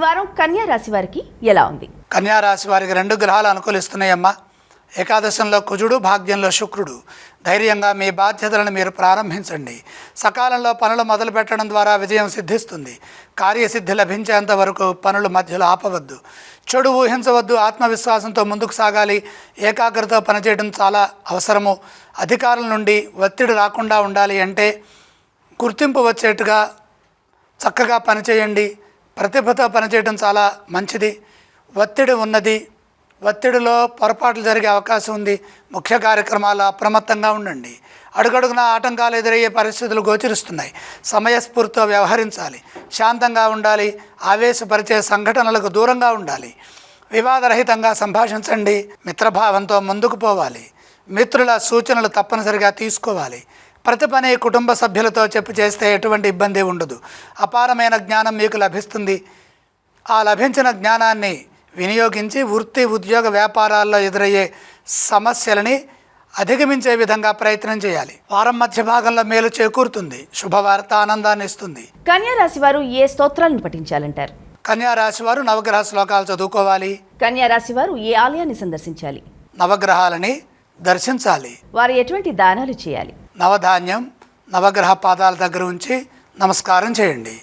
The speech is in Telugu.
వారం కన్యా రాశి వారికి ఎలా ఉంది? కన్యా రాశి వారికి 2 గ్రహాలు అనుకూలిస్తున్నాయమ్మా. ఏకాదశంలో కుజుడు, భాగ్యంలో శుక్రుడు. ధైర్యంగా మీ బాధ్యతలను మీరు ప్రారంభించండి. సకాలంలో పనులు మొదలు పెట్టడం ద్వారా విజయం సిద్ధిస్తుంది. కార్యసిద్ధి లభించేంత వరకు పనులు మధ్యలో ఆపవద్దు. చెడు ఊహించవద్దు. ఆత్మవిశ్వాసంతో ముందుకు సాగాలి. ఏకాగ్రతతో పనిచేయడం చాలా అవసరము. అధికారుల నుండి ఒత్తిడి రాకుండా ఉండాలి అంటే గుర్తింపు వచ్చేట్టుగా చక్కగా పనిచేయండి. ప్రతిభతో పనిచేయడం చాలా మంచిది. ఒత్తిడి ఉన్నది. ఒత్తిడిలో పొరపాట్లు జరిగే అవకాశం ఉంది. ముఖ్య కార్యక్రమాలు అప్రమత్తంగా ఉండండి. అడుగడుగున ఆటంకాలు ఎదురయ్యే పరిస్థితులు గోచరిస్తున్నాయి. సమయస్ఫూర్తితో వ్యవహరించాలి. శాంతంగా ఉండాలి. ఆవేశపరిచే సంఘటనలకు దూరంగా ఉండాలి. వివాదరహితంగా సంభాషించండి. మిత్రభావంతో ముందుకు పోవాలి. మిత్రుల సూచనలు తప్పనిసరిగా తీసుకోవాలి. ప్రతి పని కుటుంబ సభ్యులతో చెప్పి చేస్తే ఎటువంటి ఇబ్బంది ఉండదు. అపారమైన జ్ఞానం మీకు లభిస్తుంది. ఆ లభించిన జ్ఞానాన్ని వినియోగించి వృత్తి, ఉద్యోగ, వ్యాపారాల్లో ఎదురయ్యే సమస్యలని అధిగమించే విధంగా ప్రయత్నం చేయాలి. వారం మధ్య భాగంలో మేలు చేకూరుతుంది. శుభవార్త ఆనందాన్ని ఇస్తుంది. కన్యా రాశి వారు ఏ స్తోత్రాలను పఠించాలంటారు? కన్యా రాశి వారు నవగ్రహ శ్లోకాలు చదువుకోవాలి. కన్యా రాశి వారు ఏ ఆలయాన్ని సందర్శించాలి? నవగ్రహాలని దర్శించాలి. వారు ఎటువంటి దానాలు చేయాలి? నవధాన్యం నవగ్రహ పాదాల దగ్గర ఉంచి నమస్కారం చేయండి.